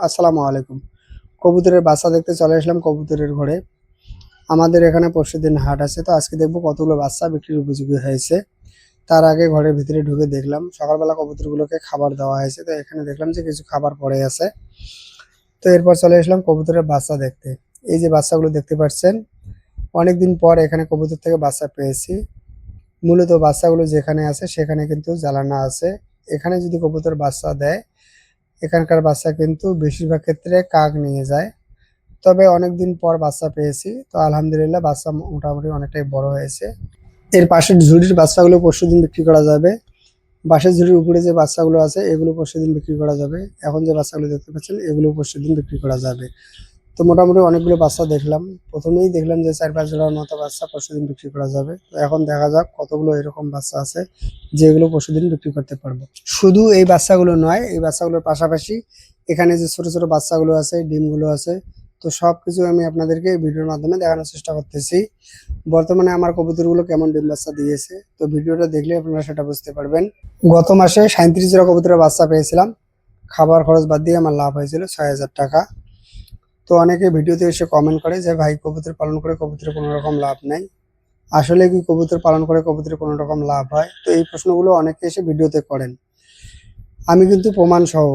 আসসালামু আলাইকুম। কবুতরের বাচ্চা দেখতে চলে আসলাম কবুতরের ঘরে। আমাদের এখানে পরশুদিন হাট আছে, তো আজকে দেখবো কতগুলো বাচ্চা বিক্রির উপযোগী হয়েছে। তার আগে ঘরের ভিতরে ঢুকে দেখলাম সকালবেলা কবুতরগুলোকে খাবার দেওয়া হয়েছে, তো এখানে দেখলাম যে কিছু খাবার পড়ে আছে। তো এরপর চলে আসলাম কবুতরের বাচ্চা দেখতে। এই যে বাচ্চাগুলো দেখতে পাচ্ছেন, অনেকদিন পর এখানে কবুতর থেকে বাচ্চা পেয়েছি। মূলত বাচ্চাগুলো যেখানে আছে সেখানে কিন্তু জ্বালানা আছে। এখানে যদি কবুতর বাচ্চা দেয়, এখানকার বাচ্চা কিন্তু বেশিরভাগ ক্ষেত্রে কাক নিয়ে যায়। তবে অনেকদিন পর বাচ্চা পেয়েছি, তো আলহামদুলিল্লাহ বাচ্চা মোটামুটি অনেকটাই বড় হয়েছে। এর পাশের ঝুড়ির বাচ্চাগুলো পরশুদিন বিক্রি করা যাবে। বাঁশের ঝুড়ির উপরে যে বাচ্চাগুলো আছে এগুলো পরশুদিন বিক্রি করা যাবে। এখন যে বাচ্চাগুলো দেখতে পাচ্ছেন এগুলো পরশুদিন বিক্রি করা যাবে। তো মোটামুটি অনেকগুলো বাচ্চা দেখলাম। প্রথমেই দেখলাম যে 4-5 জোড়ার মতো বাচ্চা পরশুদিন বিক্রি করা যাবে। তো এখন দেখা যাক কতগুলো এরকম বাচ্চা আছে যেগুলো পরশুদিন বিক্রি করতে পারবো। শুধু এই বাচ্চাগুলো নয়, এই বাচ্চাগুলোর পাশাপাশি এখানে যে ছোট ছোট বাচ্চাগুলো আছে, ডিমগুলো আছে, তো সবকিছু আমি আপনাদেরকে এই ভিডিওর মাধ্যমে দেখানোর চেষ্টা করতেছি। বর্তমানে আমার কবুতরগুলো কেমন ডিম বাচ্চা দিয়েছে, তো ভিডিওটা দেখলে আপনারা সেটা বুঝতে পারবেন। গত মাসে 37 জোড়া কবুতরের বাচ্চা পেয়েছিলাম। খাবার খরচ বাদ দিয়ে আমার লাভ হয়েছিল 6,000 টাকা। তো অনেকে ভিডিওতে এসে কমেন্ট করে যে ভাই, কবুতর পালন করে কবুতরের কোনো রকম লাভ নাই। আসলে কি কবুতর পালন করে কবুতরের কোনো রকম লাভ হয়? তো এই প্রশ্নগুলো অনেকে এসে ভিডিওতে করেন। আমি কিন্তু প্রমাণ সহ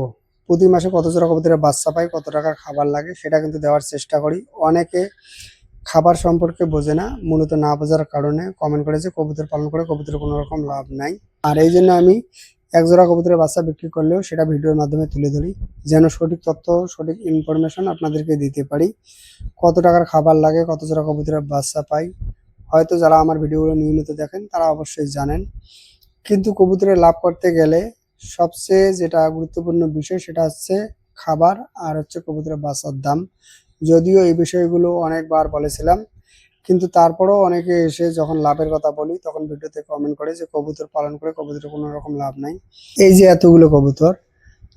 প্রতি মাসে কত জোড়া কবুতরের বাচ্চা পাই, কত টাকার খাবার লাগে সেটা কিন্তু দেওয়ার চেষ্টা করি। অনেকে খাবার সম্পর্কে বোঝে না, মূলত না বোঝার কারণে কমেন্ট করে যে কবুতর পালন করে কবুতরের কোনো রকম লাভ নাই। আর এই জন্য আমি এক জোড়া কবুতরের বাচ্চা বিক্রি করলেও সেটা ভিডিওর মাধ্যমে তুলে ধরি, যেন সঠিক তথ্য, সঠিক ইনফরমেশন আপনাদেরকে দিতে পারি। কত টাকার খাবার লাগে, কত জোড়া কবুতরের বাচ্চা পাই, হয়তো যারা আমার ভিডিওগুলো নিয়মিত দেখেন তারা অবশ্যই জানেন। কিন্তু কবুতরে লাভ করতে গেলে সবচেয়ে যেটা গুরুত্বপূর্ণ বিষয় সেটা হচ্ছে খাবার, আর হচ্ছে কবুতরের বাচ্চার দাম। যদিও এই বিষয়গুলো অনেকবার বলেছিলাম, কিন্তু তারপরেও অনেকে এসে যখন লাভের কথা বলি তখন ভিডিওতে কমেন্ট করে যে কবুতর পালন করে কবুতরের কোনো রকম লাভ নাই। এই যে এতগুলো কবুতর,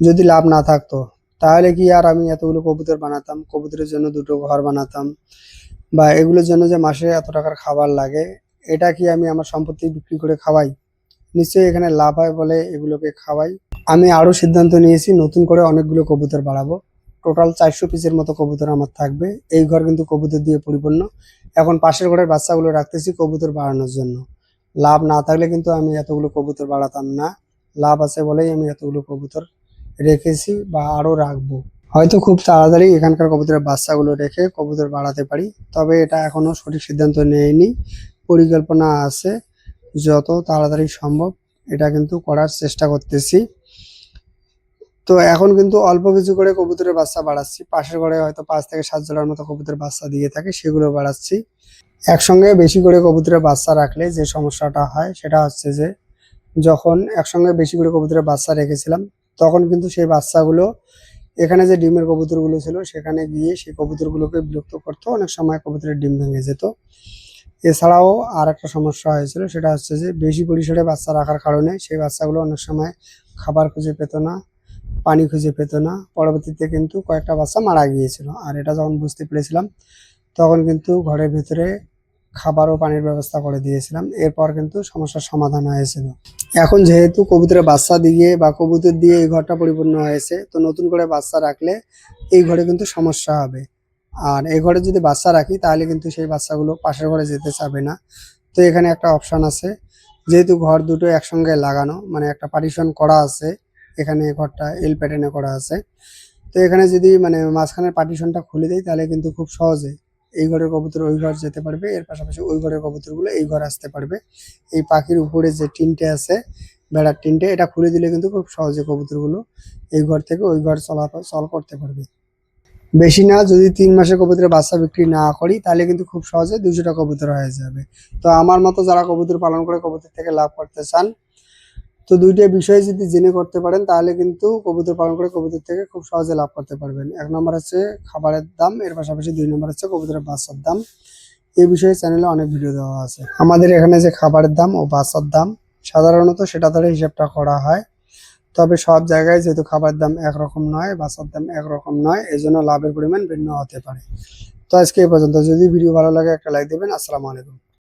যদি লাভ না থাকতো তাহলে কি আর আমি এতগুলো কবুতর বানাতাম? কবুতরের জন্য দুটো ঘর বানাতাম, বা এগুলোর জন্য যে মাসে এত টাকার খাবার লাগে, এটা কি আমি আমার সম্পত্তি বিক্রি করে খাওয়াই? নিশ্চয়ই এখানে লাভ হয় বলে এগুলোকে খাওয়াই। আমি আরো সিদ্ধান্ত নিয়েছি নতুন করে অনেকগুলো কবুতর বাড়াবো। টোটাল 400 পিসের মতো কবুতর আমার থাকবে। এই ঘর কিন্তু কবুতর দিয়ে পরিপূর্ণ। এখন পাশের ঘরের বাচ্চাগুলো রাখতেছি কবুতর বাড়ানোর জন্য। লাভ না থাকলে কিন্তু আমি এতগুলো কবুতর বাড়াতাম না। লাভ আছে বলেই আমি এতগুলো কবুতর রেখেছি বা আরো রাখবো। হয়তো খুব তাড়াতাড়ি এখানকার কবুতরের বাচ্চাগুলো রেখে কবুতর বাড়াতে পারি, তবে এটা এখনো সঠিক সিদ্ধান্ত নেইনি। পরিকল্পনা আছে, যত তাড়াতাড়ি সম্ভব এটা কিন্তু করার চেষ্টা করতেছি। তো এখন কিন্তু অল্প কিছু করে কবুতরের বাচ্চা বাড়াচ্ছি। পাশের ঘরে হয়তো 5 থেকে 7 জোড়ার মতো কবুতরের বাচ্চা দিয়ে থাকে, সেগুলো বাড়াচ্ছি। একসঙ্গে বেশি করে কবুতরের বাচ্চা রাখলে যে সমস্যাটা হয় সেটা হচ্ছে যে, যখন একসঙ্গে বেশি করে কবুতরের বাচ্চা রেখেছিলাম তখন কিন্তু সেই বাচ্চাগুলো এখানে যে ডিমের কবুতরগুলো ছিল সেখানে গিয়ে সেই কবুতরগুলোকে বিরক্ত করতো। অনেক সময় কবুতরের ডিম ভেঙে যেত। এছাড়াও আর একটা সমস্যা হয়েছিল, সেটা হচ্ছে যে বেশি পরিসরে বাচ্চা রাখার কারণে সেই বাচ্চাগুলো অনেক সময় খাবার খুঁজে পেত না, পানি খুঁজে পেত না। পরবর্তীতে কিন্তু কয়েকটা বাচ্চা মারা গিয়েছিল। আর এটা যখন বুঝতে পেরেছিলাম তখন কিন্তু ঘরের ভিতরে খাবার ও পানির ব্যবস্থা করে দিয়েছিলাম। এরপর কিন্তু সমস্যার সমাধান হয়েছিল। এখন যেহেতু কবুতরের বাচ্চা দিয়ে বা কবুতর দিয়ে এই ঘরটা পরিপূর্ণ হয়েছে, তো নতুন করে বাচ্চা রাখলে এই ঘরে কিন্তু সমস্যা হবে। আর এই ঘরে যদি বাচ্চা রাখি তাহলে কিন্তু সেই বাচ্চাগুলো পাশের ঘরে যেতে চাবে না। তো এখানে একটা অপশন আছে, যেহেতু ঘর দুটো একসঙ্গে লাগানো, মানে একটা পার্টিশন করা আছে, এখানে ঘরটা এল প্যাটার্নে করা আছে। তো এখানে যদি মানে মাঝখানের পার্টিশনটা খুলে দেই তাহলে কিন্তু খুব সহজে এই ঘরের কবুতর ওই ঘর যেতে পারবে, এর পাশাপাশি ওই ঘরের কবুতরগুলো এই ঘরে আসতে পারবে। এই পাখির উপরে যে টিনটে আছে, বেড়ার টিনটে, এটা খুলে দিলে কিন্তু খুব সহজে কবুতরগুলো এই ঘর থেকে ওই ঘর চলাচল করতে পারবে। বেশি না, যদি 3 মাসের কবুতরের বাচ্চা বিক্রি না করি তাহলে কিন্তু খুব সহজে 200টা কবুতর হয়ে যাবে। তো আমার মতো যারা কবুতর পালন করে কবুতর থেকে লাভ করতে চান, তো দুইটা বিষয় যদি জেনে করতে পারেন তাহলে কিন্তু কবুতর পালন করে কবুতর থেকে খুব সহজে লাভ করতে পারবেন। 1 নম্বর হচ্ছে খাবারের দাম, এর পাশাপাশি 2 নম্বর হচ্ছে কবুতরের বাচ্চার দাম। এই বিষয়ে চ্যানেলে অনেক ভিডিও দেওয়া আছে। আমাদের এখানে যে খাবারের দাম ও বাচ্চার দাম সাধারণত সেটা ধরে হিসাবটা করা হয়। তবে সব জায়গায় যেহেতু খাবারের দাম একরকম নয়, বাচ্চার দাম একরকম নয়, এজন্য লাভের পরিমাণ ভিন্ন হতে পারে। তো আজকে এই পর্যন্ত। যদি ভিডিও ভালো লাগে একটা লাইক দেবেন। আসসালামু আলাইকুম।